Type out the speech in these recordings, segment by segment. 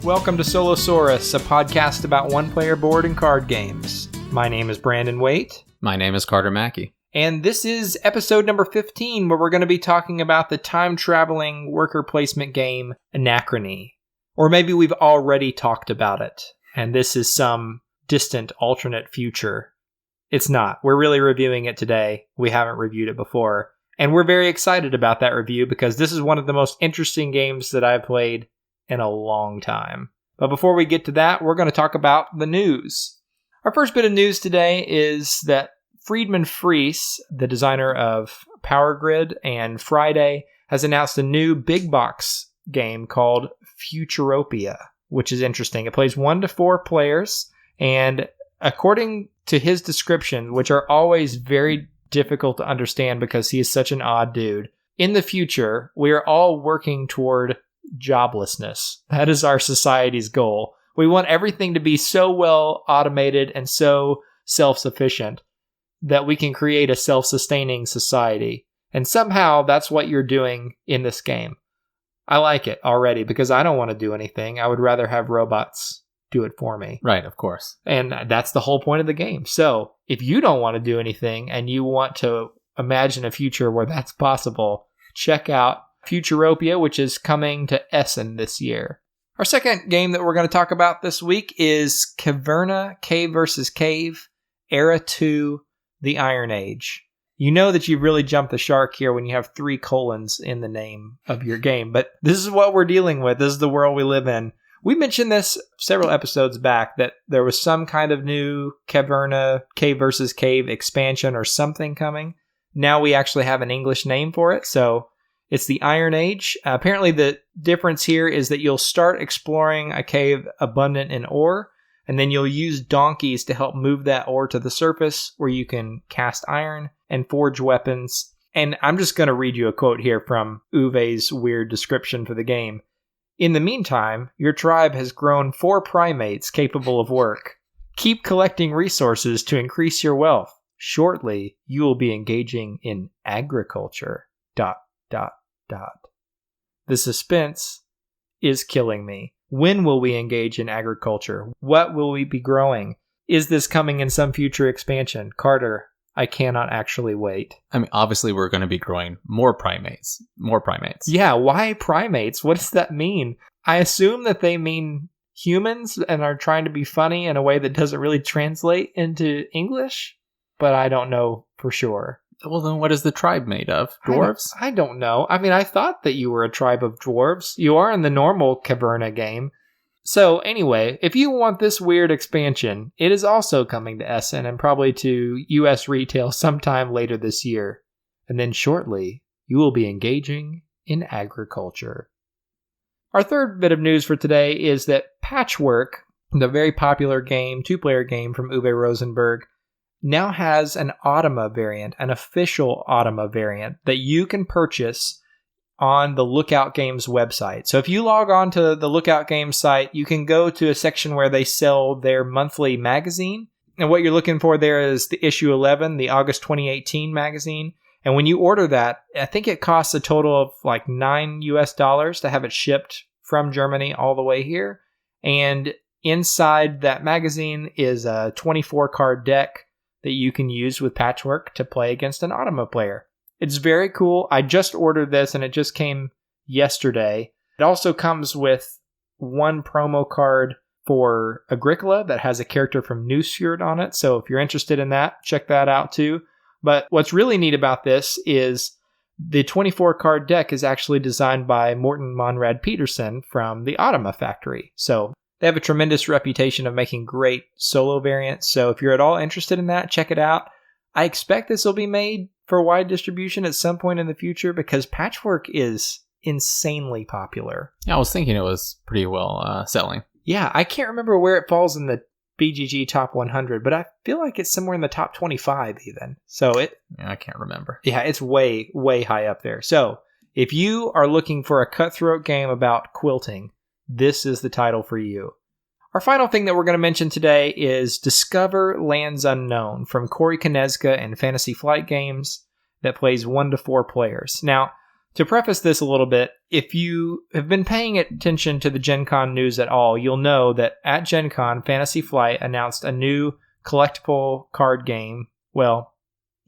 Welcome to Solosaurus, a podcast about one-player board and card games. My name is Brandon Waite. My name is Carter Mackey. And this is episode number 15, where we're going to be talking about the time-traveling worker placement game, Anachrony. Or maybe we've already talked about it, and this is some distant alternate future. It's not. We're really reviewing it today. We haven't reviewed it before. And we're very excited about that review because this is one of the most interesting games that I've played in a long time. But before we get to that, we're going to talk about the news. Our first bit of news today is that Friedman Fries, the designer of Power Grid and Friday, has announced a new big box game called Futuropia, which is interesting. It plays 1 to 4 players, and according to his description, which are always very difficult to understand because he is such an odd dude, in the future, we are all working toward joblessness. That is our society's goal. We want everything to be so well automated and so self-sufficient that we can create a self-sustaining society. And somehow that's what you're doing in this game. I like it already because I don't want to do anything. I would rather have robots do it for me. Right, of course. And that's the whole point of the game. So if you don't want to do anything and you want to imagine a future where that's possible, check out Futuropia, which is coming to Essen this year. Our second game that we're going to talk about this week is Caverna Cave vs. Cave, Era 2, The Iron Age. You know that you've really jumped the shark here when you have 3 colons in the name of your game, but this is what we're dealing with. This is the world we live in. We mentioned this several episodes back, that there was some kind of new Caverna Cave vs. Cave expansion or something coming. Now we actually have an English name for it, so it's the Iron Age. Apparently the difference here is that you'll start exploring a cave abundant in ore, and then you'll use donkeys to help move that ore to the surface where you can cast iron and forge weapons. And I'm just going to read you a quote here from Uwe's weird description for the game. In the meantime, your tribe has grown 4 primates capable of work. Keep collecting resources to increase your wealth. Shortly, you will be engaging in agriculture. ... The suspense is killing me. When will we engage in agriculture? What will we be growing? Is this coming in some future expansion? Carter, I cannot actually wait. I mean, obviously we're going to be growing more primates. Yeah, why primates? What does that mean? I assume that they mean humans and are trying to be funny in a way that doesn't really translate into English, but I don't know for sure. Well, then what is the tribe made of? Dwarves? I don't know. I mean, I thought that you were a tribe of dwarves. You are in the normal Caverna game. So anyway, if you want this weird expansion, it is also coming to Essen and probably to US retail sometime later this year. And then shortly, you will be engaging in agriculture. Our third bit of news for today is that Patchwork, the very popular game, 2-player game from Uwe Rosenberg, now has an Automa variant, an official Automa variant that you can purchase on the Lookout Games website. So if you log on to the Lookout Games site, you can go to a section where they sell their monthly magazine. And what you're looking for there is the issue 11, the August 2018 magazine. And when you order that, I think it costs a total of like $9 to have it shipped from Germany all the way here. And inside that magazine is a 24-card deck that you can use with Patchwork to play against an Automa player. It's very cool. I just ordered this and it just came yesterday. It also comes with 1 promo card for Agricola that has a character from Newsfjord on it. So if you're interested in that, check that out too. But what's really neat about this is the 24-card deck is actually designed by Morten Monrad Peterson from the Automa Factory. So they have a tremendous reputation of making great solo variants. So if you're at all interested in that, check it out. I expect this will be made for wide distribution at some point in the future because Patchwork is insanely popular. Yeah, I was thinking it was pretty well selling. Yeah, I can't remember where it falls in the BGG top 100, but I feel like it's somewhere in the top 25 even. Yeah, I can't remember. Yeah, it's way, way high up there. So if you are looking for a cutthroat game about quilting, this is the title for you. Our final thing that we're going to mention today is Discover Lands Unknown from Corey Konezka and Fantasy Flight Games that plays 1 to 4 players. Now, To preface this a little bit, if you have been paying attention to the Gen Con news at all, you'll know that at Gen Con, Fantasy Flight announced a new collectible card game, well,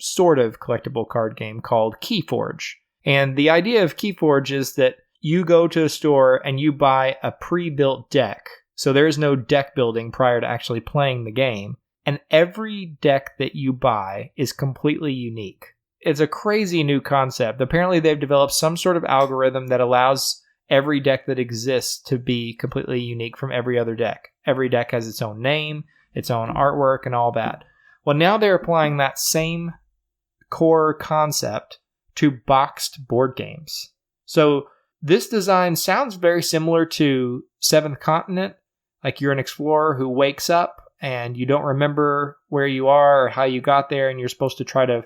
sort of collectible card game called Keyforge. And the idea of Keyforge is that you go to a store and you buy a pre-built deck. So there is no deck building prior to actually playing the game. And every deck that you buy is completely unique. It's a crazy new concept. Apparently, they've developed some sort of algorithm that allows every deck that exists to be completely unique from every other deck. Every deck has its own name, its own artwork, and all that. Well, now they're applying that same core concept to boxed board games. So this design sounds very similar to Seventh Continent. Like you're an explorer who wakes up and you don't remember where you are or how you got there, and you're supposed to try to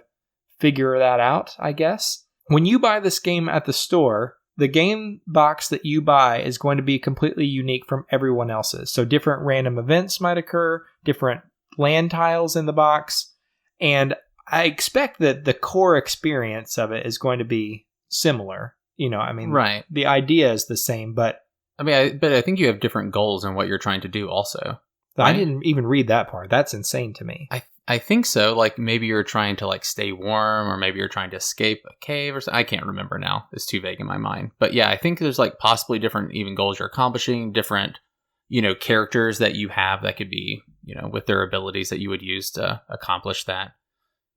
figure that out, I guess. When you buy this game at the store, the game box that you buy is going to be completely unique from everyone else's. So different random events might occur, different land tiles in the box, and I expect that the core experience of it is going to be similar. Right. The idea is the same, but I think you have different goals in what you're trying to do also. I didn't even read that part. That's insane to me. I think so. Like maybe you're trying to like stay warm, or maybe you're trying to escape a cave or something. I can't remember now. It's too vague in my mind. But yeah, I think there's like possibly different even goals you're accomplishing, different, characters that you have that could be, with their abilities that you would use to accomplish that.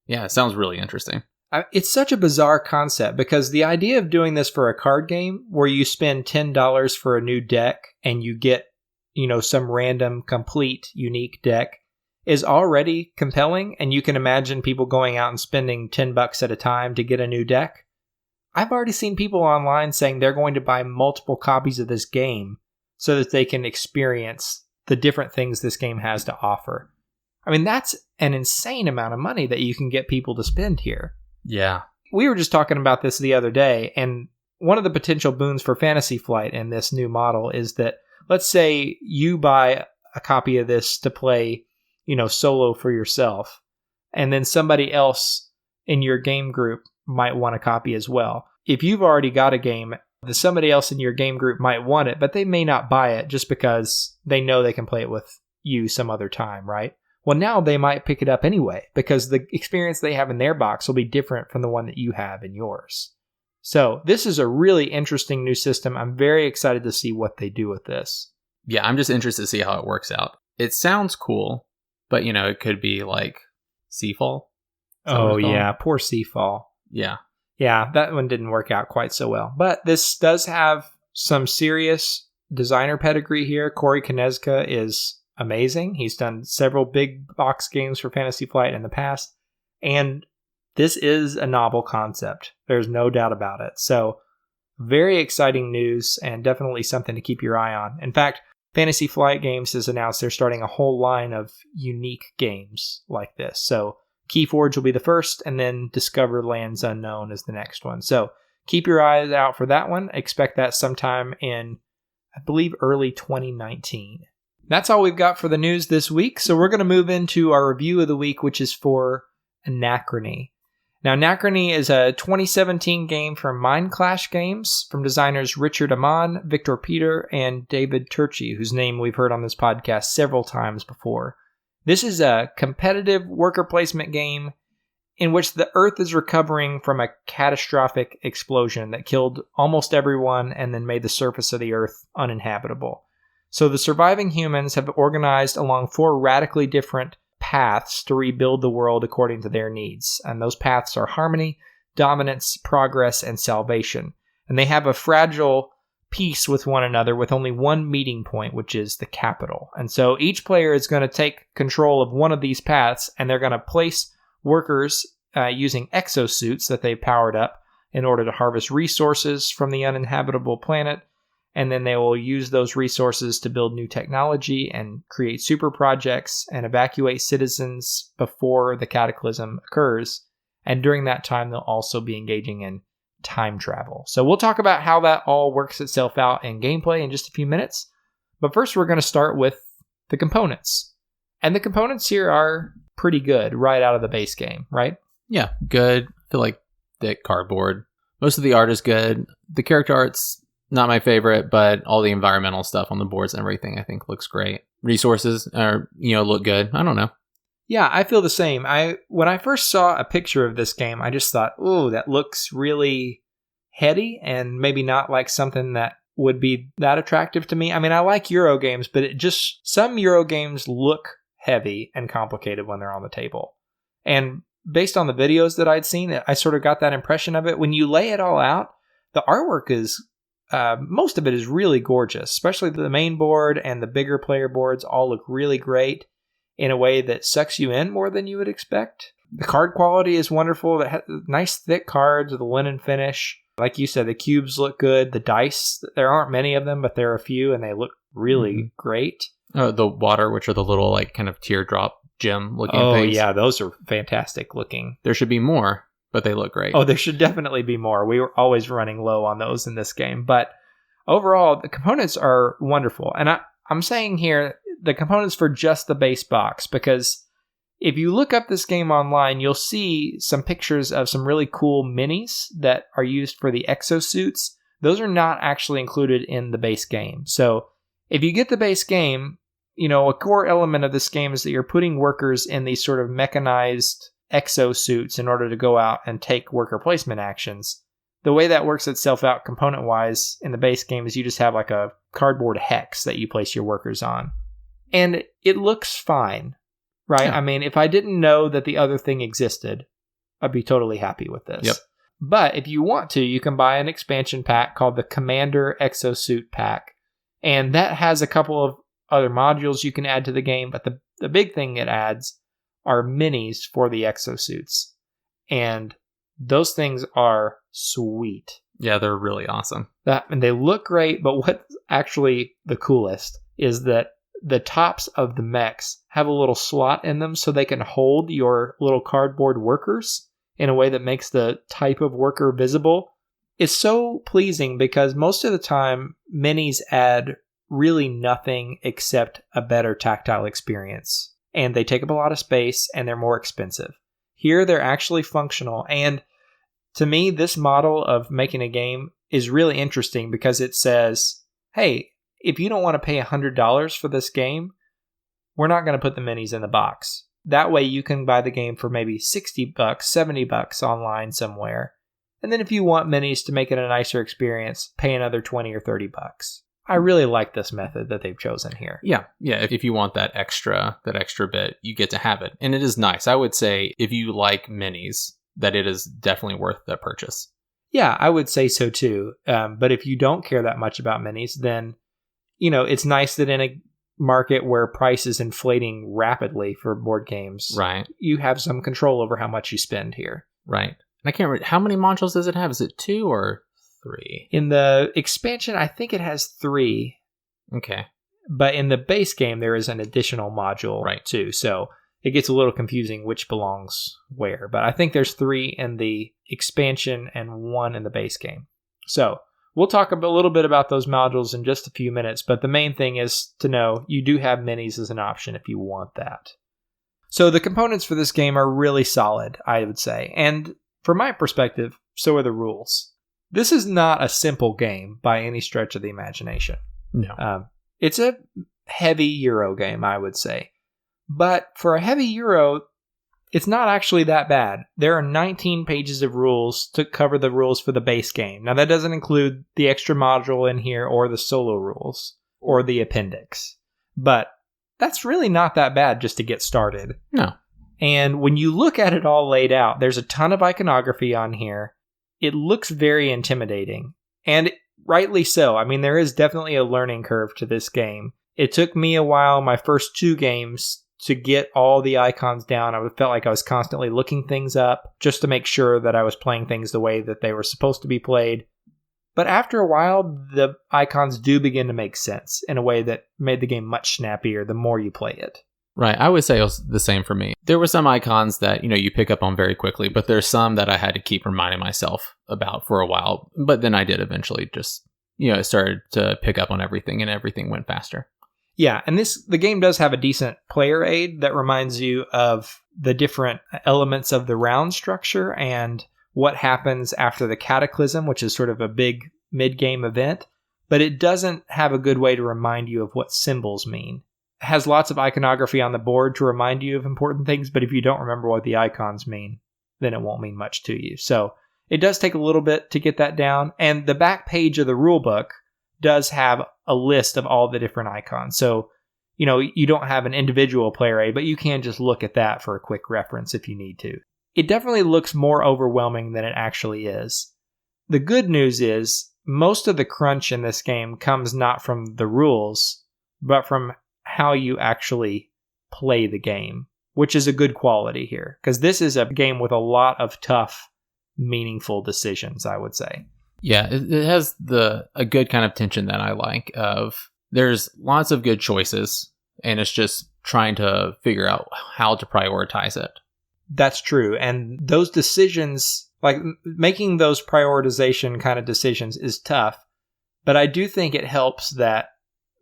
Yeah, it sounds really interesting. It's such a bizarre concept because the idea of doing this for a card game where you spend $10 for a new deck and you get, some random, complete, unique deck is already compelling, and you can imagine people going out and spending $10 at a time to get a new deck. I've already seen people online saying they're going to buy multiple copies of this game so that they can experience the different things this game has to offer. That's an insane amount of money that you can get people to spend here. Yeah. We were just talking about this the other day, and one of the potential boons for Fantasy Flight in this new model is that, let's say you buy a copy of this to play solo for yourself, and then somebody else in your game group might want a copy as well. If you've already got a game, somebody else in your game group might want it, but they may not buy it just because they know they can play it with you some other time, right? Well, now they might pick it up anyway, because the experience they have in their box will be different from the one that you have in yours. So this is a really interesting new system. I'm very excited to see what they do with this. Yeah, I'm just interested to see how it works out. It sounds cool. But, it could be like Seafall. Oh, yeah. Poor Seafall. Yeah. Yeah, that one didn't work out quite so well. But this does have some serious designer pedigree here. Corey Konezka is amazing. He's done several big box games for Fantasy Flight in the past. And this is a novel concept. There's no doubt about it. So, very exciting news and definitely something to keep your eye on. In fact, Fantasy Flight Games has announced they're starting a whole line of unique games like this. So Keyforge will be the first, and then Discover Lands Unknown is the next one. So keep your eyes out for that one. Expect that sometime in, I believe, early 2019. That's all we've got for the news this week. So we're going to move into our review of the week, which is for Anachrony. Now, Anachrony is a 2017 game from Mind Clash Games from designers Richard Amon, Victor Peter, and David Turchi, whose name we've heard on this podcast several times before. This is a competitive worker placement game in which the Earth is recovering from a catastrophic explosion that killed almost everyone and then made the surface of the Earth uninhabitable. So the surviving humans have organized along 4 radically different paths to rebuild the world according to their needs. And those paths are harmony, dominance, progress, and salvation. And they have a fragile peace with one another with only one meeting point, which is the capital. And so each player is going to take control of one of these paths, and they're going to place workers using exosuits that they've powered up in order to harvest resources from the uninhabitable planet. And then they will use those resources to build new technology and create super projects and evacuate citizens before the cataclysm occurs. And during that time, they'll also be engaging in time travel. So we'll talk about how that all works itself out in gameplay in just a few minutes. But first, we're going to start with the components. And the components here are pretty good right out of the base game, right? Yeah, good. I feel like thick cardboard. Most of the art is good. The character art's not my favorite, but all the environmental stuff on the boards and everything I think looks great. Resources are, look good. I don't know. Yeah, I feel the same. When I first saw a picture of this game, I just thought, "Ooh, that looks really heady and maybe not like something that would be that attractive to me." I mean, I like Euro games, but some Euro games look heavy and complicated when they're on the table. And based on the videos that I'd seen, I sort of got that impression of it. When you lay it all out, the artwork is, most of it is really gorgeous, especially the main board and the bigger player boards all look really great in a way that sucks you in more than you would expect. The card quality is wonderful. It has nice thick cards with a linen finish. Like you said, the cubes look good. The dice, there aren't many of them, but there are a few, and they look really great. Oh, the water, which are the little like kind of teardrop gem looking things. Oh yeah, those are fantastic looking. There should be more, but they look great. Oh, there should definitely be more. We were always running low on those in this game. But overall, the components are wonderful. And I'm saying here, the components for just the base box, because if you look up this game online, you'll see some pictures of some really cool minis that are used for the exosuits. Those are not actually included in the base game. So if you get the base game, a core element of this game is that you're putting workers in these sort of mechanized exosuits in order to go out and take worker placement actions. The way that works itself out component-wise in the base game is you just have like a cardboard hex that you place your workers on. And it looks fine, right? Yeah. I mean, if I didn't know that the other thing existed, I'd be totally happy with this. Yep. But if you want to, you can buy an expansion pack called the Commander Exosuit Pack. And that has a couple of other modules you can add to the game, but the big thing it adds are minis for the exosuits. And those things are sweet. Yeah, they're really awesome. And they look great, but what's actually the coolest is that the tops of the mechs have a little slot in them so they can hold your little cardboard workers in a way that makes the type of worker visible. It's so pleasing because most of the time, minis add really nothing except a better tactile experience. And they take up a lot of space and they're more expensive. Here, they're actually functional. And to me, this model of making a game is really interesting because it says, hey, if you don't want to pay $100 for this game, we're not going to put the minis in the box. That way you can buy the game for maybe $60, $70 online somewhere. And then if you want minis to make it a nicer experience, pay another $20 or $30. I really like this method that they've chosen here. Yeah. If you want that extra bit, you get to have it. And it is nice. I would say if you like minis, that it is definitely worth the purchase. Yeah, I would say so too. But if you don't care that much about minis, then, it's nice that in a market where price is inflating rapidly for board games, right, you have some control over how much you spend here. Right. And I can't remember, how many modules does it have? Is it 2 or 3? In the expansion, I think it has 3. Okay. But in the base game, there is an additional module too. So it gets a little confusing which belongs where. But I think there's 3 in the expansion and 1 in the base game. So we'll talk a little bit about those modules in just a few minutes. But the main thing is to know you do have minis as an option if you want that. So the components for this game are really solid, I would say. And from my perspective, so are the rules. This is not a simple game by any stretch of the imagination. No. It's a heavy Euro game, I would say. But for a heavy Euro, it's not actually that bad. There are 19 pages of rules to cover the rules for the base game. Now, that doesn't include the extra module in here or the solo rules or the appendix. But that's really not that bad just to get started. No. And when you look at it all laid out, there's a ton of iconography on here. It looks very intimidating. And rightly so. I mean, there is definitely a learning curve to this game. It took me a while, my first 2 games, to get all the icons down. I felt like I was constantly looking things up just to make sure that I was playing things the way that they were supposed to be played. But after a while, the icons do begin to make sense in a way that made the game much snappier the more you play it. Right. I would say it was the same for me. There were some icons that, you pick up on very quickly, but there's some that I had to keep reminding myself about for a while. But then I did eventually just, it started to pick up on everything and everything went faster. Yeah, and the game does have a decent player aid that reminds you of the different elements of the round structure and what happens after the Cataclysm, which is sort of a big mid-game event, but it doesn't have a good way to remind you of what symbols mean. It has lots of iconography on the board to remind you of important things, but if you don't remember what the icons mean, then it won't mean much to you. So it does take a little bit to get that down, and the back page of the rulebook does have a list of all the different icons. So, you don't have an individual player aid, but you can just look at that for a quick reference if you need to. It definitely looks more overwhelming than it actually is. The good news is most of the crunch in this game comes not from the rules, but from how you actually play the game, which is a good quality here, because this is a game with a lot of tough, meaningful decisions, I would say. Yeah, it has a good kind of tension that I like of there's lots of good choices, and it's just trying to figure out how to prioritize it. That's true. And those decisions, like making those prioritization kind of decisions is tough, but I do think it helps that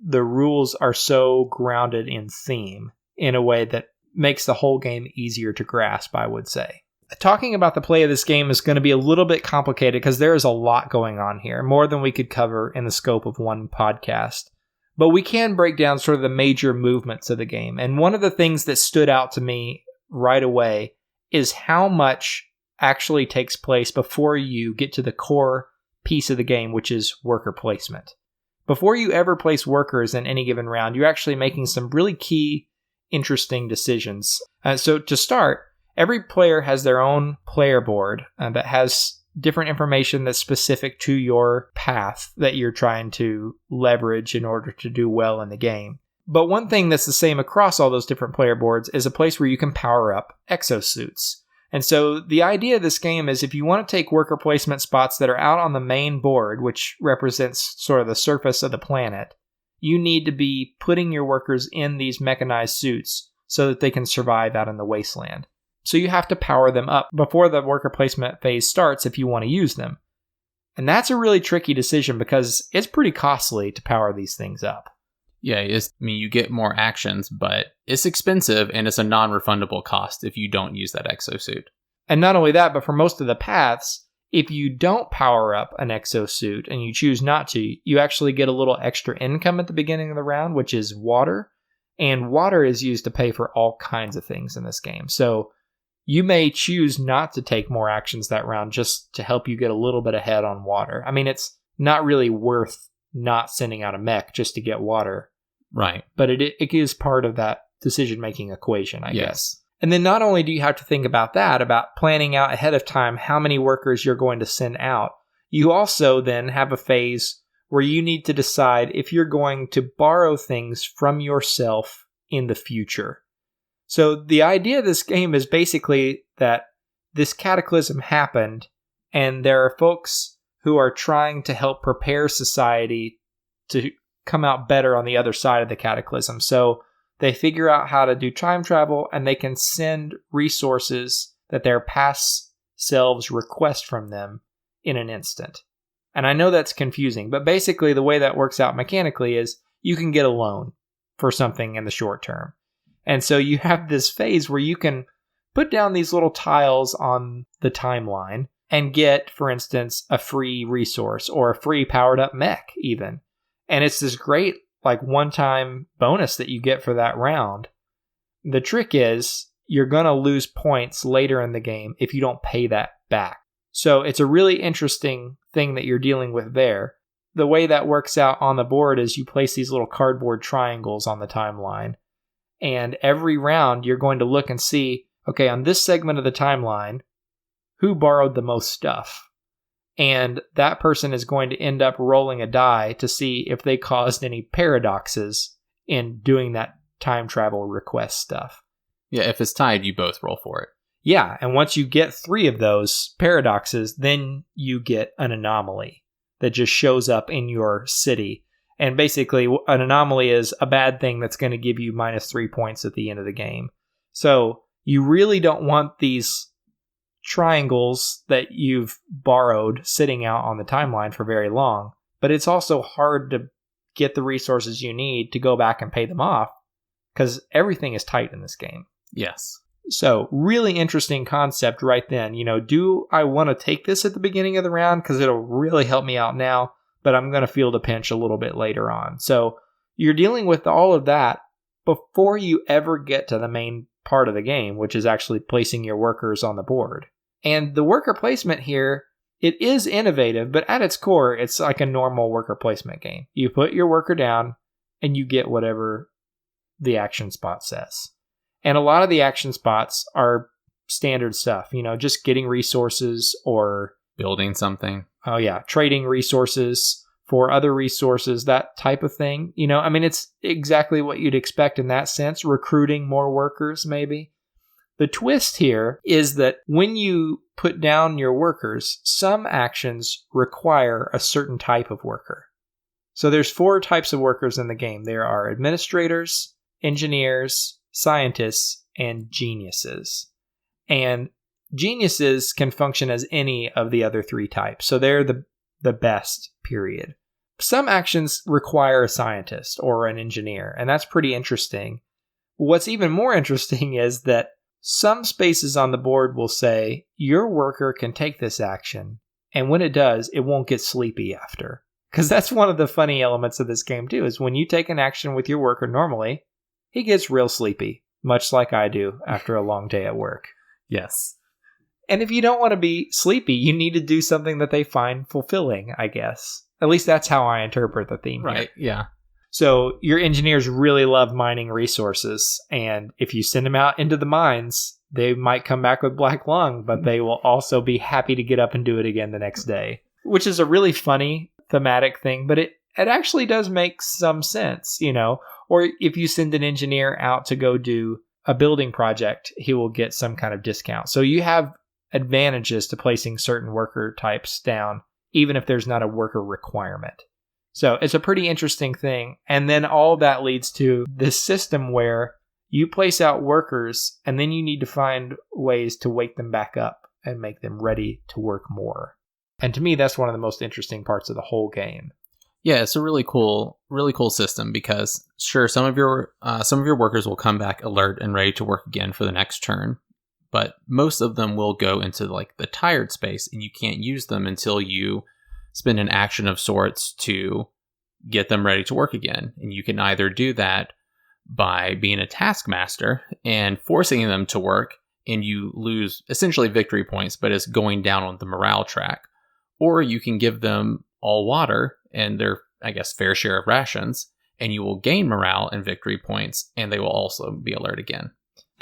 the rules are so grounded in theme in a way that makes the whole game easier to grasp, I would say. Talking about the play of this game is going to be a little bit complicated because there is a lot going on here, more than we could cover in the scope of one podcast. But we can break down sort of the major movements of the game. And one of the things that stood out to me right away is how much actually takes place before you get to the core piece of the game, which is worker placement. Before you ever place workers in any given round, you're actually making some really key, interesting decisions. So to start, every player has their own player board that has different information that's specific to your path that you're trying to leverage in order to do well in the game. But one thing that's the same across all those different player boards is a place where you can power up exosuits. And so the idea of this game is if you want to take worker placement spots that are out on the main board, which represents sort of the surface of the planet, you need to be putting your workers in these mechanized suits so that they can survive out in the wasteland. So you have to power them up before the worker placement phase starts if you want to use them. And that's a really tricky decision because it's pretty costly to power these things up. Yeah, you get more actions, but it's expensive and it's a non-refundable cost if you don't use that exosuit. And not only that, but for most of the paths, if you don't power up an exosuit and you choose not to, you actually get a little extra income at the beginning of the round, which is water. And water is used to pay for all kinds of things in this game. So you may choose not to take more actions that round just to help you get a little bit ahead on water. I mean, it's not really worth not sending out a mech just to get water. Right. But it is part of that decision-making equation, I guess. And then not only do you have to think about that, about planning out ahead of time how many workers you're going to send out, you also then have a phase where you need to decide if you're going to borrow things from yourself in the future. So the idea of this game is basically that this cataclysm happened, and there are folks who are trying to help prepare society to come out better on the other side of the cataclysm. So they figure out how to do time travel, and they can send resources that their past selves request from them in an instant. And I know that's confusing, but basically the way that works out mechanically is you can get a loan for something in the short term. And so you have this phase where you can put down these little tiles on the timeline and get, for instance, a free resource or a free powered up mech even. And it's this great one-time bonus that you get for that round. The trick is you're going to lose points later in the game if you don't pay that back. So it's a really interesting thing that you're dealing with there. The way that works out on the board is you place these little cardboard triangles on the timeline. And every round, you're going to look and see, okay, on this segment of the timeline, who borrowed the most stuff? And that person is going to end up rolling a die to see if they caused any paradoxes in doing that time travel request stuff. Yeah, if it's tied, you both roll for it. Yeah, and once you get 3 of those paradoxes, then you get an anomaly that just shows up in your city. And basically, an anomaly is a bad thing that's going to give you -3 points at the end of the game. So you really don't want these triangles that you've borrowed sitting out on the timeline for very long. But it's also hard to get the resources you need to go back and pay them off because everything is tight in this game. Yes. So really interesting concept right then. Do I want to take this at the beginning of the round? Because it'll really help me out now, but I'm going to feel the pinch a little bit later on. So you're dealing with all of that before you ever get to the main part of the game, which is actually placing your workers on the board. And the worker placement here, it is innovative, but at its core, it's like a normal worker placement game. You put your worker down and you get whatever the action spot says. And a lot of the action spots are standard stuff, just getting resources or building something. Oh yeah, trading resources for other resources, that type of thing. It's exactly what you'd expect in that sense, recruiting more workers maybe. The twist here is that when you put down your workers, some actions require a certain type of worker. So there's 4 types of workers in the game. There are administrators, engineers, scientists, and geniuses. And geniuses can function as any of the other 3 types. So they're the best, period. Some actions require a scientist or an engineer, and that's pretty interesting. What's even more interesting is that some spaces on the board will say, your worker can take this action, and when it does, it won't get sleepy after. Because that's one of the funny elements of this game too, is when you take an action with your worker normally, he gets real sleepy, much like I do after a long day at work. Yes. And if you don't want to be sleepy, you need to do something that they find fulfilling, I guess. At least that's how I interpret the theme right, here. Yeah. So your engineers really love mining resources, and if you send them out into the mines, they might come back with black lung, but they will also be happy to get up and do it again the next day, which is a really funny thematic thing, but it actually does make some sense, Or if you send an engineer out to go do a building project, he will get some kind of discount. So you have advantages to placing certain worker types down, even if there's not a worker requirement. So it's a pretty interesting thing. And then all that leads to this system where you place out workers and then you need to find ways to wake them back up and make them ready to work more. And to me, that's one of the most interesting parts of the whole game. Yeah, it's a really cool system because sure, some of your workers will come back alert and ready to work again for the next turn, but most of them will go into like the tired space, and you can't use them until you spend an action of sorts to get them ready to work again. And you can either do that by being a taskmaster and forcing them to work, and you lose essentially victory points, but it's going down on the morale track, or you can give them all water and their, I guess, fair share of rations, and you will gain morale and victory points, and they will also be alert again.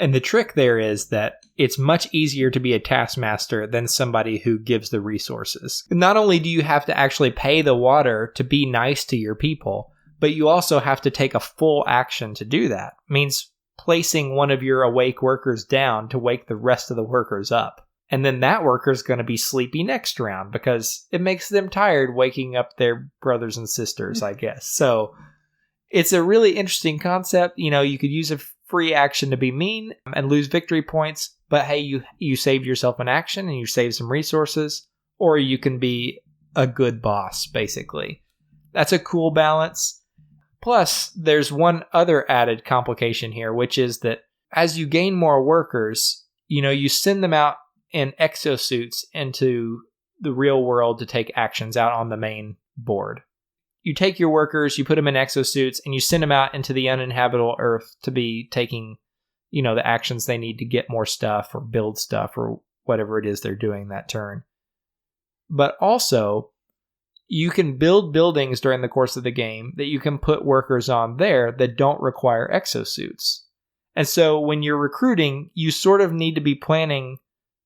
And the trick there is that it's much easier to be a taskmaster than somebody who gives the resources. Not only do you have to actually pay the water to be nice to your people, but you also have to take a full action to do that. It means placing one of your awake workers down to wake the rest of the workers up. And then that worker's going to be sleepy next round because it makes them tired waking up their brothers and sisters, I guess. So it's a really interesting concept. You could use a free action to be mean and lose victory points, but hey, you saved yourself an action and you save some resources, or you can be a good boss, basically. That's a cool balance. Plus, there's one other added complication here, which is that as you gain more workers, you send them out in exosuits into the real world to take actions out on the main board. You take your workers, you put them in exosuits, and you send them out into the uninhabitable Earth to be taking, the actions they need to get more stuff or build stuff or whatever it is they're doing that turn. But also, you can build buildings during the course of the game that you can put workers on there that don't require exosuits. And so when you're recruiting, you sort of need to be planning,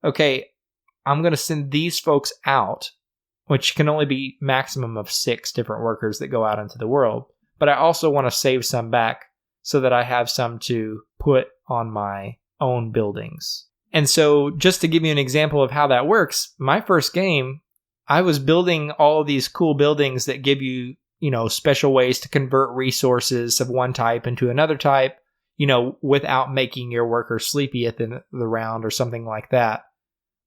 okay, I'm going to send these folks out, which can only be maximum of 6 different workers that go out into the world. But I also want to save some back so that I have some to put on my own buildings. And so just to give you an example of how that works, my first game, I was building all of these cool buildings that give you, special ways to convert resources of one type into another type, without making your workers sleepy at the round or something like that.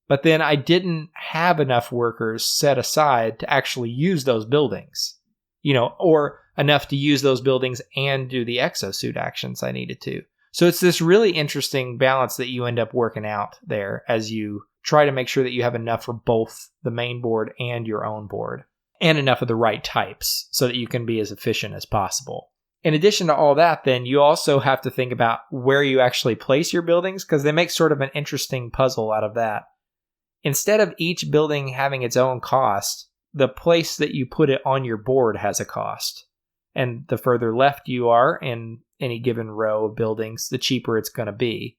But then I didn't have enough workers set aside to actually use those buildings, or enough to use those buildings and do the exosuit actions I needed to. So it's this really interesting balance that you end up working out there as you try to make sure that you have enough for both the main board and your own board, and enough of the right types so that you can be as efficient as possible. In addition to all that, then you also have to think about where you actually place your buildings, because they make sort of an interesting puzzle out of that. Instead of each building having its own cost, the place that you put it on your board has a cost. And the further left you are in any given row of buildings, the cheaper it's going to be.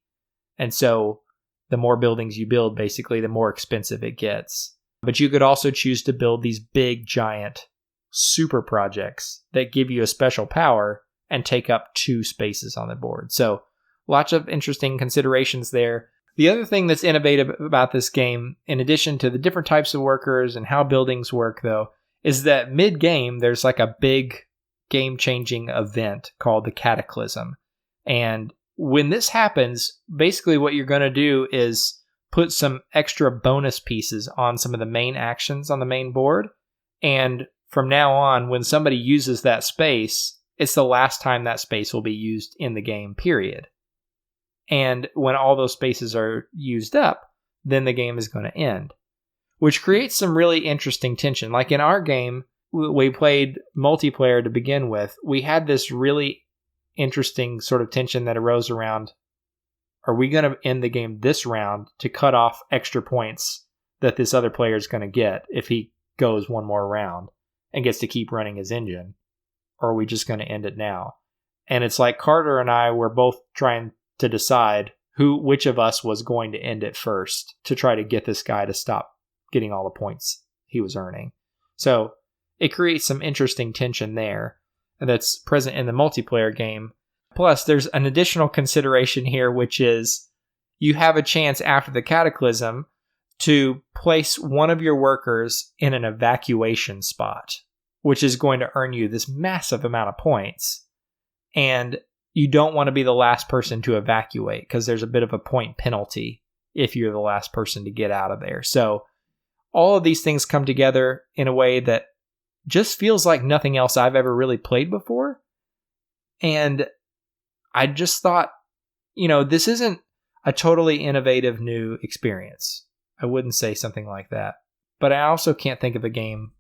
And so the more buildings you build, basically, the more expensive it gets. But you could also choose to build these big, giant super projects that give you a special power and take up 2 spaces on the board. So lots of interesting considerations there. The other thing that's innovative about this game, in addition to the different types of workers and how buildings work, though, is that mid-game, there's like a big game-changing event called the Cataclysm. And when this happens, basically what you're going to do is put some extra bonus pieces on some of the main actions on the main board. And from now on, when somebody uses that space, it's the last time that space will be used in the game, period. And when all those spaces are used up, then the game is going to end, which creates some really interesting tension. Like in our game, we played multiplayer to begin with. We had this really interesting sort of tension that arose around, are we going to end the game this round to cut off extra points that this other player is going to get if he goes one more round and gets to keep running his engine? Or are we just going to end it now? And it's like Carter and I were both trying to decide which of us was going to end it first to try to get this guy to stop getting all the points he was earning. So it creates some interesting tension there that's present in the multiplayer game. Plus, there's an additional consideration here, which is you have a chance after the Cataclysm to place one of your workers in an evacuation spot, which is going to earn you this massive amount of points. And you don't want to be the last person to evacuate because there's a bit of a point penalty if you're the last person to get out of there. So all of these things come together in a way that just feels like nothing else I've ever really played before. And I just thought, this isn't a totally innovative new experience. I wouldn't say something like that. But I also can't think of a game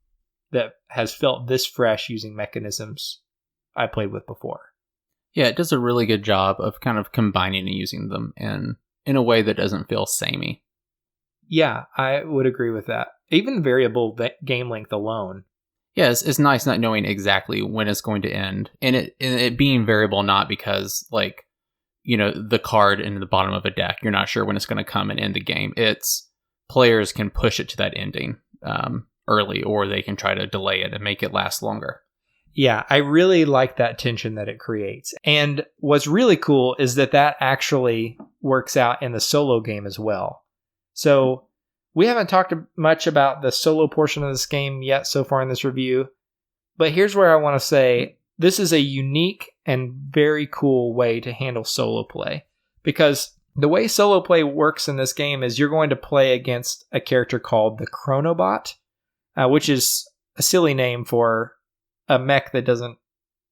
that has felt this fresh using mechanisms I played with before. Yeah, it does a really good job of kind of combining and using them in a way that doesn't feel samey. Yeah, I would agree with that. Even variable game length alone. Yeah, it's nice not knowing exactly when it's going to end. And it being variable, not because, the card in the bottom of a deck, you're not sure when it's going to come and end the game. It's players can push it to that ending early, or they can try to delay it and make it last longer. Yeah, I really like that tension that it creates. And what's really cool is that actually works out in the solo game as well. So we haven't talked much about the solo portion of this game yet so far in this review, but here's where I want to say this is a unique and very cool way to handle solo play, because the way solo play works in this game is you're going to play against a character called the Chronobot, which is a silly name for a mech that doesn't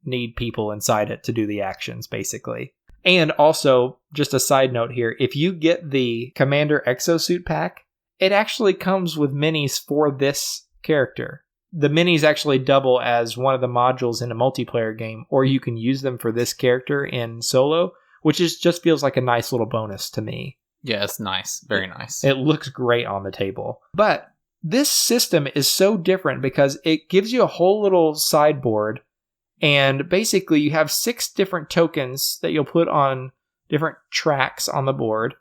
need people inside it to do the actions, basically. And also, just a side note here, if you get the Commander Exosuit pack, it actually comes with minis for this character. The minis actually double as one of the modules in a multiplayer game, or you can use them for this character in solo, which just feels like a nice little bonus to me. Yeah, it's nice. Very nice. It looks great on the table. But this system is so different because it gives you a whole little sideboard, and basically you have 6 different tokens that you'll put on different tracks on the board,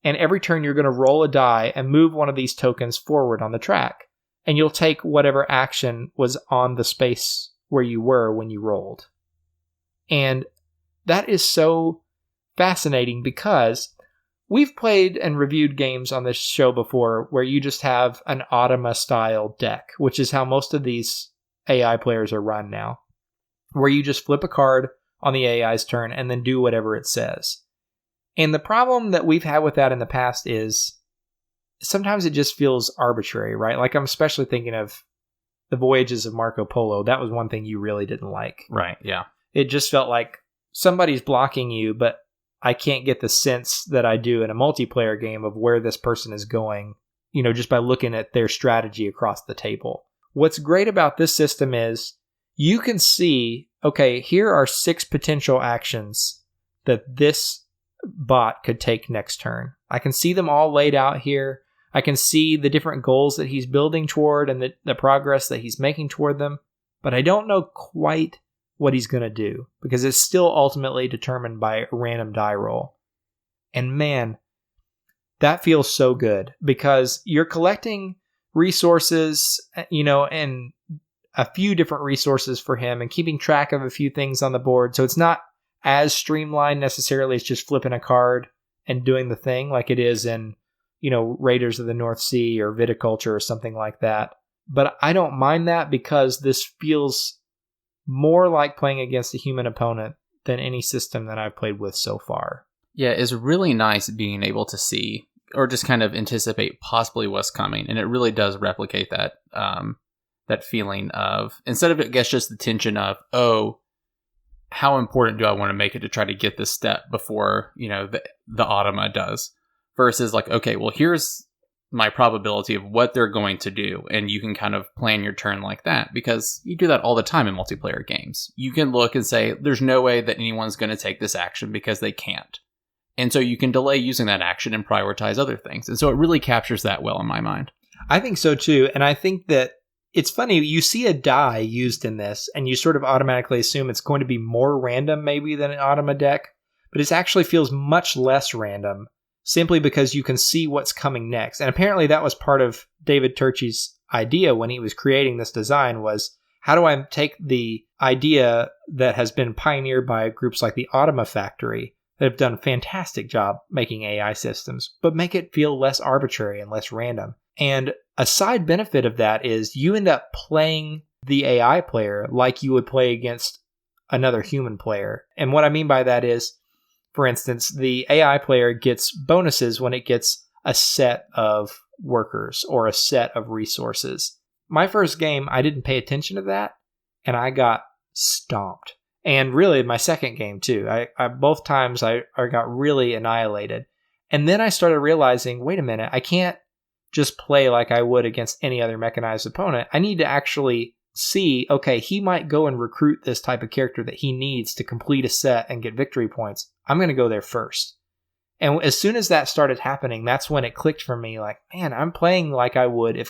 and every turn you're going to roll a die and move one of these tokens forward on the track, and you'll take whatever action was on the space where you were when you rolled. And that is so fascinating because we've played and reviewed games on this show before where you just have an Automa-style deck, which is how most of these AI players are run now, where you just flip a card on the AI's turn and then do whatever it says. And the problem that we've had with that in the past is sometimes it just feels arbitrary, right? Like I'm especially thinking of the Voyages of Marco Polo. That was one thing you really didn't like. Right, yeah. It just felt like somebody's blocking you, but I can't get the sense that I do in a multiplayer game of where this person is going, just by looking at their strategy across the table. What's great about this system is you can see, okay, here are 6 potential actions that this bot could take next turn. I can see them all laid out here. I can see the different goals that he's building toward and the progress that he's making toward them, but I don't know quite what he's going to do because it's still ultimately determined by a random die roll. And man, that feels so good because you're collecting resources, and a few different resources for him and keeping track of a few things on the board. So it's not as streamlined necessarily as just flipping a card and doing the thing like it is in, Raiders of the North Sea or Viticulture or something like that. But I don't mind that because this feels more like playing against a human opponent than any system that I've played with so far. Yeah, it's really nice being able to see or just kind of anticipate possibly what's coming. And it really does replicate that that feeling of, instead of it gets just the tension of, oh, how important do I want to make it to try to get this step before, the automa does, versus like, okay, well, here's my probability of what they're going to do. And you can kind of plan your turn like that because you do that all the time in multiplayer games. You can look and say, there's no way that anyone's going to take this action because they can't. And so you can delay using that action and prioritize other things. And so it really captures that well in my mind. I think so too. And I think that it's funny, you see a die used in this and you sort of automatically assume it's going to be more random maybe than an automa deck, but it actually feels much less random simply because you can see what's coming next. And apparently that was part of David Turchi's idea when he was creating this design was, how do I take the idea that has been pioneered by groups like the Automa Factory that have done a fantastic job making AI systems, but make it feel less arbitrary and less random. And a side benefit of that is you end up playing the AI player like you would play against another human player. And what I mean by that is, for instance, the AI player gets bonuses when it gets a set of workers or a set of resources. My first game, I didn't pay attention to that, and I got stomped. And really, my second game, too. I both times I got really annihilated. And then I started realizing, wait a minute, I can't just play like I would against any other mechanized opponent. I need to actually see, okay, he might go and recruit this type of character that he needs to complete a set and get victory points. I'm going to go there first. And as soon as that started happening, that's when it clicked for me, like, man, I'm playing like I would if,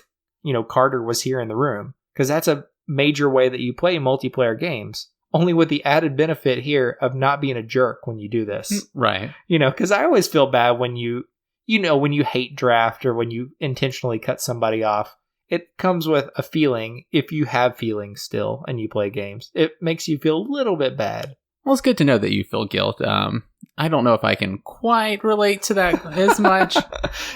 Carter was here in the room. Because that's a major way that you play multiplayer games. Only with the added benefit here of not being a jerk when you do this. Right. Because I always feel bad when when you hate draft or when you intentionally cut somebody off. It comes with a feeling, if you have feelings still and you play games. It makes you feel a little bit bad. Well, it's good to know that you feel guilt. I don't know if I can quite relate to that as much.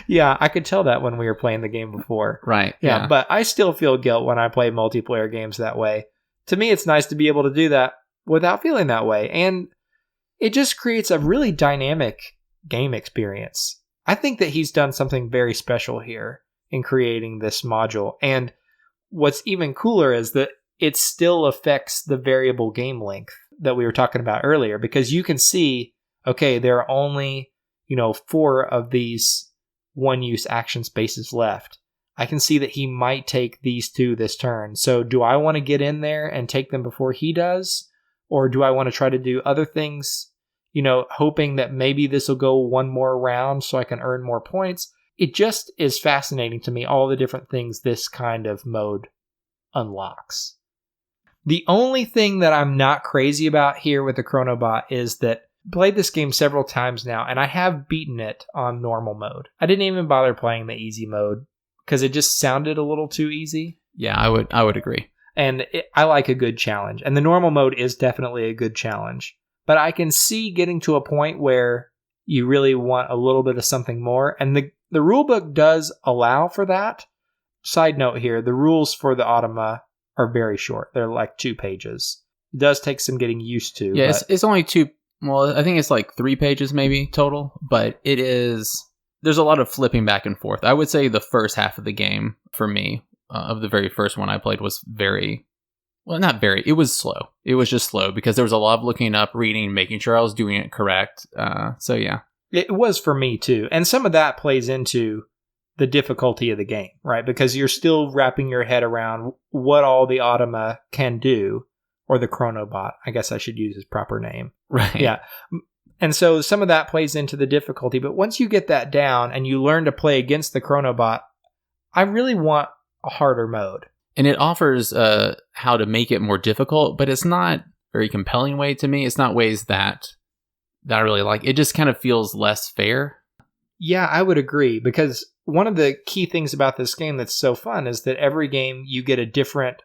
Yeah, I could tell that when we were playing the game before. Right. Yeah, but I still feel guilt when I play multiplayer games that way. To me, it's nice to be able to do that without feeling that way. And it just creates a really dynamic game experience. I think that he's done something very special here in creating this module. And what's even cooler is that it still affects the variable game length that we were talking about earlier, because you can see, okay, there are only, 4 of these one-use action spaces left. I can see that he might take these 2 this turn. So do I want to get in there and take them before he does? Or do I want to try to do other things, hoping that maybe this will go one more round so I can earn more points? It just is fascinating to me, all the different things this kind of mode unlocks. The only thing that I'm not crazy about here with the Chronobot is that I played this game several times now, and I have beaten it on normal mode. I didn't even bother playing the easy mode because it just sounded a little too easy. Yeah, I would agree. And I like a good challenge, and the normal mode is definitely a good challenge. But I can see getting to a point where you really want a little bit of something more, and the rulebook does allow for that. Side note here, the rules for the Automa are very short. They're like 2 pages. It does take some getting used to. Yeah, it's only 2. Well, I think it's like 3 pages maybe total, but there's a lot of flipping back and forth. I would say the first half of the game for me, of the very first one I played, was very Well, not very. It was slow. It was just slow because there was a lot of looking up, reading, making sure I was doing it correct. So yeah. It was for me too. And some of that plays into the difficulty of the game, right? Because you're still wrapping your head around what all the Automa can do, or the Chronobot. I guess I should use his proper name. Right. Yeah. And so some of that plays into the difficulty. But once you get that down and you learn to play against the Chronobot, I really want a harder mode. And it offers how to make it more difficult, but it's not very compelling way to me. It's not ways that I really like. It just kind of feels less fair. Yeah, I would agree, because one of the key things about this game that's so fun is that every game you get a different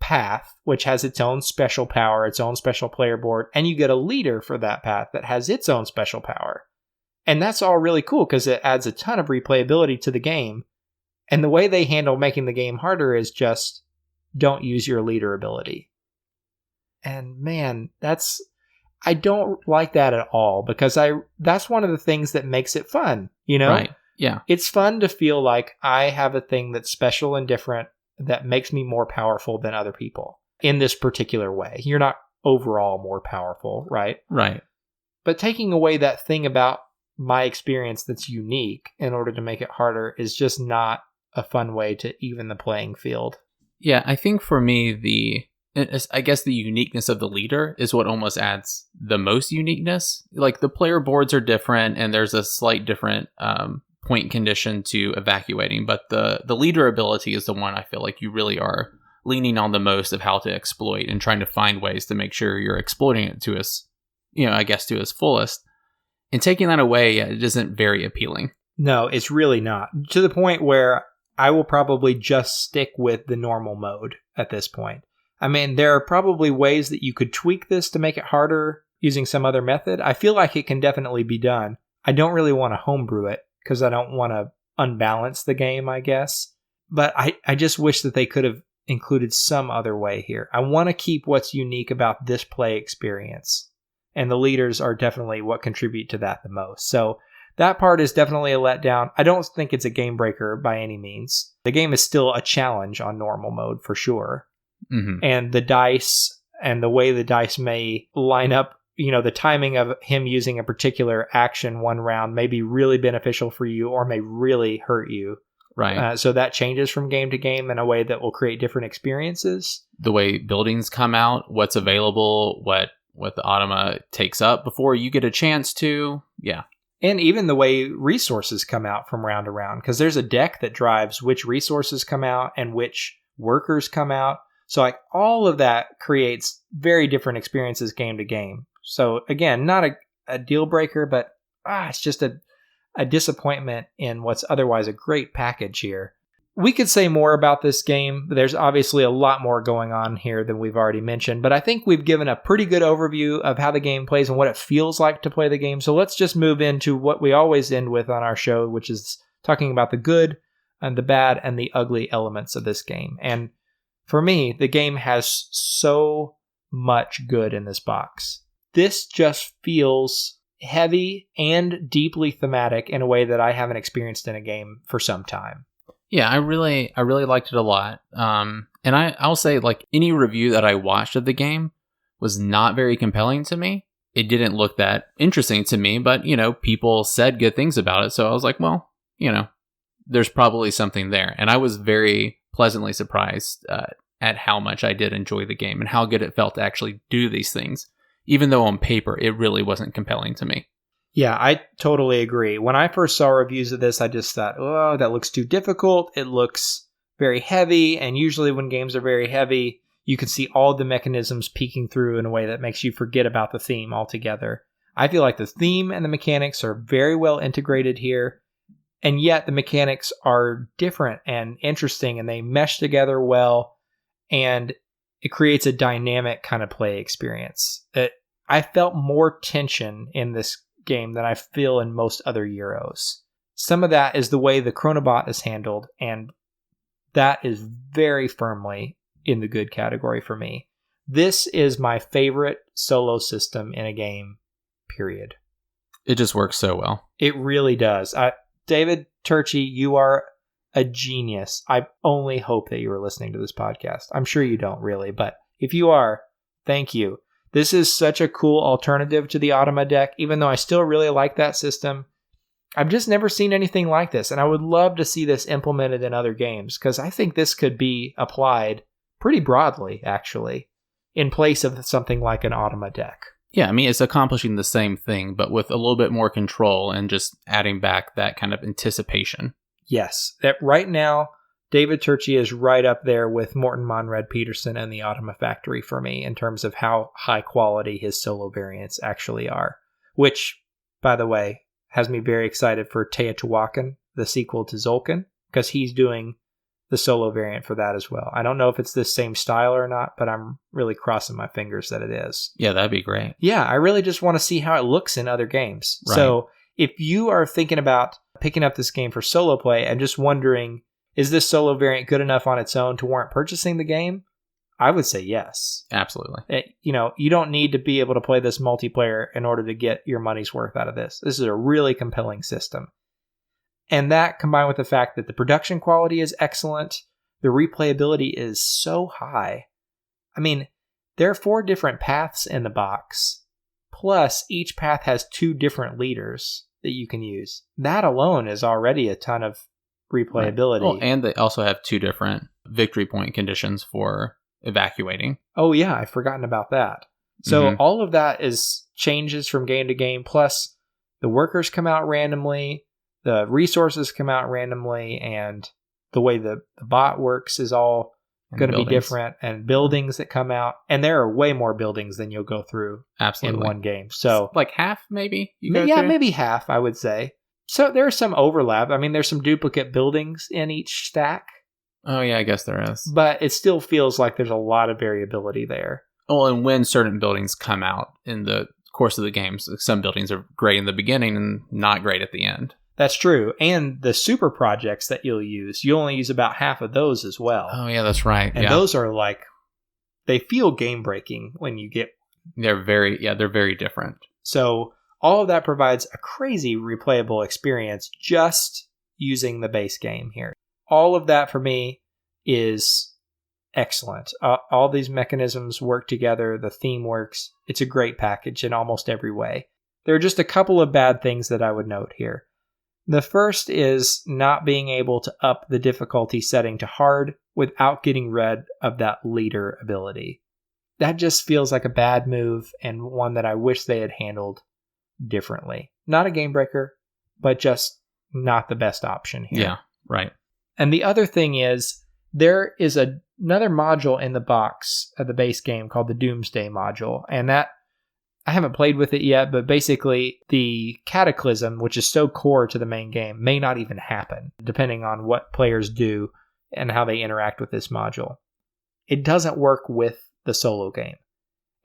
path, which has its own special power, its own special player board, and you get a leader for that path that has its own special power. And that's all really cool because it adds a ton of replayability to the game. And the way they handle making the game harder is just don't use your leader ability. And man, I don't like that at all, because that's one of the things that makes it fun, you know? Right. Yeah. It's fun to feel like I have a thing that's special and different that makes me more powerful than other people in this particular way. You're not overall more powerful, right? Right. But taking away that thing about my experience that's unique in order to make it harder is just not a fun way to even the playing field. Yeah, I think for me, I guess the uniqueness of the leader is what almost adds the most uniqueness. Like, the player boards are different and there's a slight different point condition to evacuating, but the leader ability is the one I feel like you really are leaning on the most of how to exploit and trying to find ways to make sure you're exploiting it to its, I guess, to its fullest. And taking that away, it isn't very appealing. No, it's really not. To the point where I will probably just stick with the normal mode at this point. I mean, there are probably ways that you could tweak this to make it harder using some other method. I feel like it can definitely be done. I don't really want to homebrew it because I don't want to unbalance the game, I guess. But I just wish that they could have included some other way here. I want to keep what's unique about this play experience. And the leaders are definitely what contribute to that the most. So that part is definitely a letdown. I don't think it's a game breaker by any means. The game is still a challenge on normal mode for sure. Mm-hmm. And the dice and the way the dice may line up, the timing of him using a particular action one round may be really beneficial for you or may really hurt you. Right. So that changes from game to game in a way that will create different experiences. The way buildings come out, what's available, what the Automa takes up before you get a chance to. Yeah. And even the way resources come out from round to round, because there's a deck that drives which resources come out and which workers come out. So like all of that creates very different experiences game to game. So again, not a deal breaker, but it's just a disappointment in what's otherwise a great package here. We could say more about this game. There's obviously a lot more going on here than we've already mentioned, but I think we've given a pretty good overview of how the game plays and what it feels like to play the game. So let's just move into what we always end with on our show, which is talking about the good and the bad and the ugly elements of this game. And for me, the game has so much good in this box. This just feels heavy and deeply thematic in a way that I haven't experienced in a game for some time. Yeah, I really liked it a lot. And I'll say, like, any review that I watched of the game was not very compelling to me. It didn't look that interesting to me, but, people said good things about it. So I was like, well, there's probably something there. And I was very pleasantly surprised at how much I did enjoy the game and how good it felt to actually do these things, even though on paper it really wasn't compelling to me. Yeah, I totally agree. When I first saw reviews of this, I just thought, oh, that looks too difficult. It looks very heavy. And usually when games are very heavy, you can see all the mechanisms peeking through in a way that makes you forget about the theme altogether. I feel like the theme and the mechanics are very well integrated here. And yet the mechanics are different and interesting and they mesh together well. And it creates a dynamic kind of play experience. I felt more tension in this game than I feel in most other Euros. Some of that is the way the Chronobot is handled, and that is very firmly in the good category for me. This is my favorite solo system in a game, period. It just works so well. It really does. David Turchi, you are a genius. I only hope that you are listening to this podcast. I'm sure you don't really, but If you are, thank you. This is such a cool alternative to the Automa deck, even though I still really like that system. I've just never seen anything like this, and I would love to see this implemented in other games, because I think this could be applied pretty broadly, actually, in place of something like an Automa deck. Yeah, I mean, it's accomplishing the same thing, but with a little bit more control and just adding back that kind of anticipation. Yes, that right now, David Turczi is right up there with Morton Monrad Peterson and the Automa Factory for me in terms of how high quality his solo variants actually are. Which, by the way, has me very excited for Teotihuacan, the sequel to Zolkin, because he's doing the solo variant for that as well. I don't know if it's the same style or not, but I'm really crossing my fingers that it is. Yeah, that'd be great. Yeah, I really just want to see how it looks in other games. Right. So if you are thinking about picking up this game for solo play and just wondering, is this solo variant good enough on its own to warrant purchasing the game? I would say yes. Absolutely. You don't need to be able to play this multiplayer in order to get your money's worth out of this. This is a really compelling system. And that, combined with the fact that the production quality is excellent, the replayability is so high. I mean, there are 4 different paths in the box, plus each path has 2 different leaders that you can use. That alone is already a ton of replayability. Right. Well, and they also have 2 different victory point conditions for evacuating. Oh yeah, I've forgotten about that. So all of that is changes from game to game, plus the workers come out randomly, the resources come out randomly, and the way the bot works is all going to be different, and buildings that come out, and there are way more buildings than you'll go through in one game. So like half, maybe? Maybe half, I would say. So there's some overlap. I mean, there's some duplicate buildings in each stack. Oh yeah, I guess there is. But it still feels like there's a lot of variability there. Oh, and when certain buildings come out in the course of the games, some buildings are great in the beginning and not great at the end. That's true. And the super projects that you'll only use about half of those as well. Oh, yeah, that's right. And those are they feel game breaking when you get. They're very different. So all of that provides a crazy replayable experience just using the base game here. All of that for me is excellent. All these mechanisms work together. The theme works. It's a great package in almost every way. There are just a couple of bad things that I would note here. The first is not being able to up the difficulty setting to hard without getting rid of that leader ability. That just feels like a bad move, and one that I wish they had handled differently. Not a game breaker, but just not the best option here. Yeah, right. And the other thing is, there is another module in the box of the base game called the Doomsday module, and that I haven't played with it yet, but basically the Cataclysm, which is so core to the main game, may not even happen, depending on what players do and how they interact with this module. It doesn't work with the solo game.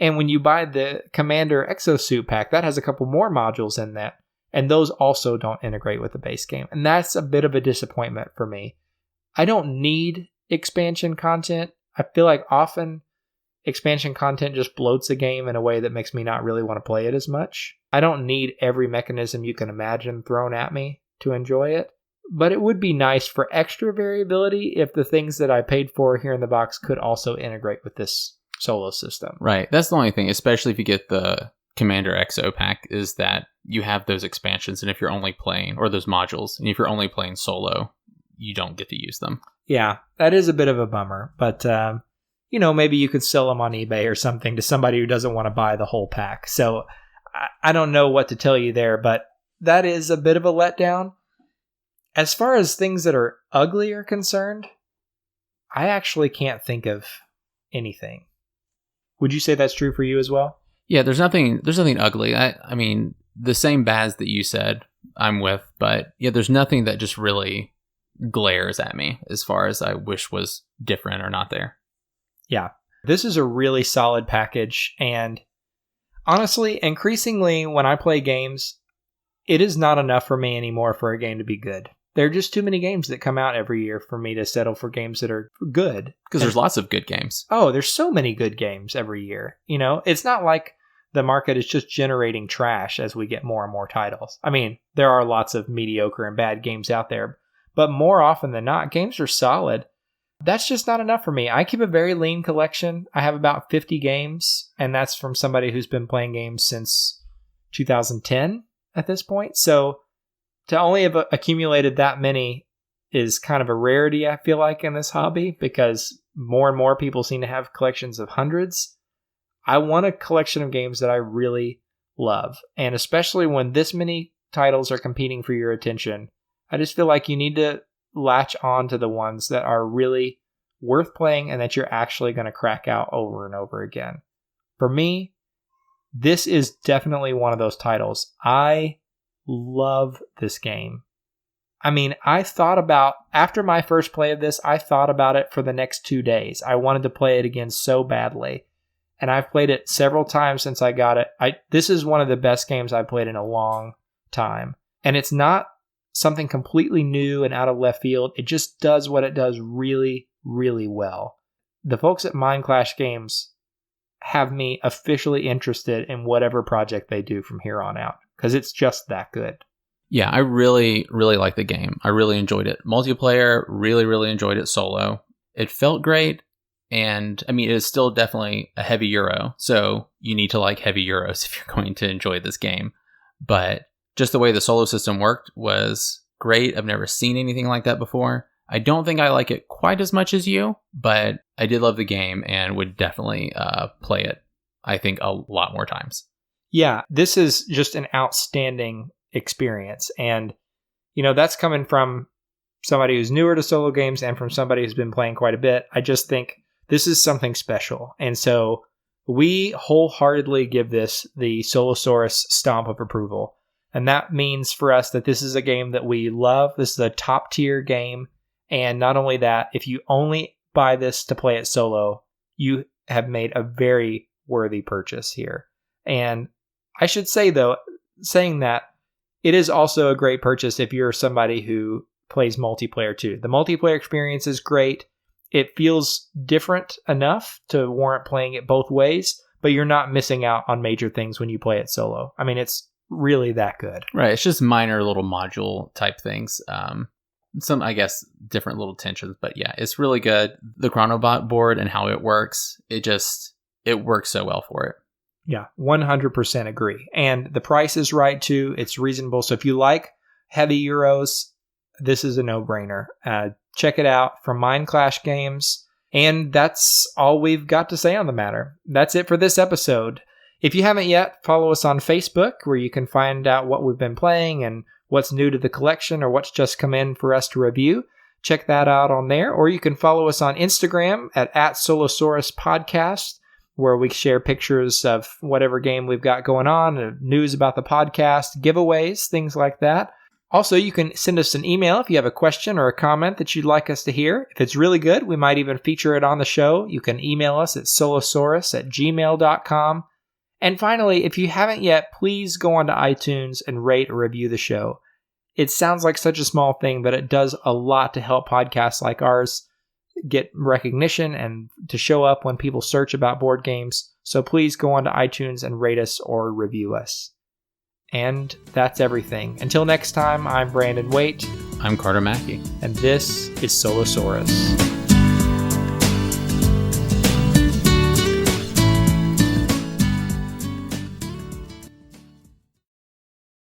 And when you buy the Commander Exosuit pack, that has a couple more modules in that, and those also don't integrate with the base game. And that's a bit of a disappointment for me. I don't need expansion content. I feel like often expansion content just bloats the game in a way that makes me not really want to play it as much. I don't need every mechanism you can imagine thrown at me to enjoy it, but it would be nice for extra variability if the things that I paid for here in the box could also integrate with this solo system. Right. That's the only thing, especially if you get the Commander Exo pack, is that you have those expansions, and if you're only playing, or those modules, and if you're only playing solo, you don't get to use them. Yeah, that is a bit of a bummer, but maybe you could sell them on eBay or something to somebody who doesn't want to buy the whole pack. So I don't know what to tell you there, but that is a bit of a letdown. As far as things that are ugly are concerned, I actually can't think of anything. Would you say that's true for you as well? Yeah, there's nothing ugly. I mean, the same bads that you said I'm with, but yeah, there's nothing that just really glares at me as far as I wish was different or not there. Yeah, this is a really solid package, and honestly, increasingly when I play games, it is not enough for me anymore for a game to be good. There are just too many games that come out every year for me to settle for games that are good. Because there's lots of good games. Oh, there's so many good games every year. It's not like the market is just generating trash as we get more and more titles. I mean, there are lots of mediocre and bad games out there, but more often than not, games are solid. That's just not enough for me. I keep a very lean collection. I have about 50 games, and that's from somebody who's been playing games since 2010 at this point. So to only have accumulated that many is kind of a rarity, I feel like, in this hobby, because more and more people seem to have collections of hundreds. I want a collection of games that I really love. And especially when this many titles are competing for your attention, I just feel like you need to latch on to the ones that are really worth playing and that you're actually going to crack out over and over again. For me, this is definitely one of those titles. I love this game. I mean, after my first play of this, I thought about it for the next 2 days. I wanted to play it again so badly. And I've played it several times since I got it. This is one of the best games I've played in a long time. And it's not something completely new and out of left field. It just does what it does really, really well. The folks at Mind Clash Games have me officially interested in whatever project they do from here on out, because it's just that good. Yeah, I really, really like the game. I really enjoyed it. Multiplayer, really, really enjoyed it solo. It felt great. And I mean, it is still definitely a heavy Euro. So you need to like heavy Euros if you're going to enjoy this game. But just the way the solo system worked was great. I've never seen anything like that before. I don't think I like it quite as much as you, but I did love the game and would definitely play it, I think, a lot more times. Yeah, this is just an outstanding experience. And, that's coming from somebody who's newer to solo games and from somebody who's been playing quite a bit. I just think this is something special. And so we wholeheartedly give this the Solosaurus stamp of approval. And that means for us that this is a game that we love. This is a top tier game. And not only that, if you only buy this to play it solo, you have made a very worthy purchase here. And I should say, though, saying that, it is also a great purchase if you're somebody who plays multiplayer too. The multiplayer experience is great. It feels different enough to warrant playing it both ways, but you're not missing out on major things when you play it solo. I mean, it's really that good. Right. It's just minor little module type things. Some, I guess, different little tensions, but yeah, it's really good. The Chronobot board and how it works, it works so well for it. Yeah, 100% agree. And the price is right too. It's reasonable. So if you like heavy Euros, this is a no-brainer. Check it out from Mind Clash Games. And that's all we've got to say on the matter. That's it for this episode. If you haven't yet, follow us on Facebook, where you can find out what we've been playing and what's new to the collection or what's just come in for us to review. Check that out on there. Or you can follow us on Instagram at Solosaurus Podcast, where we share pictures of whatever game we've got going on, news about the podcast, giveaways, things like that. Also, you can send us an email if you have a question or a comment that you'd like us to hear. If it's really good, we might even feature it on the show. You can email us at solosaurus@gmail.com. And finally, if you haven't yet, please go onto iTunes and rate or review the show. It sounds like such a small thing, but it does a lot to help podcasts like ours get recognition and to show up when people search about board games. So please go onto iTunes and rate us or review us. And that's everything. Until next time, I'm Brandon Waite. I'm Carter Mackey. And this is Solosaurus.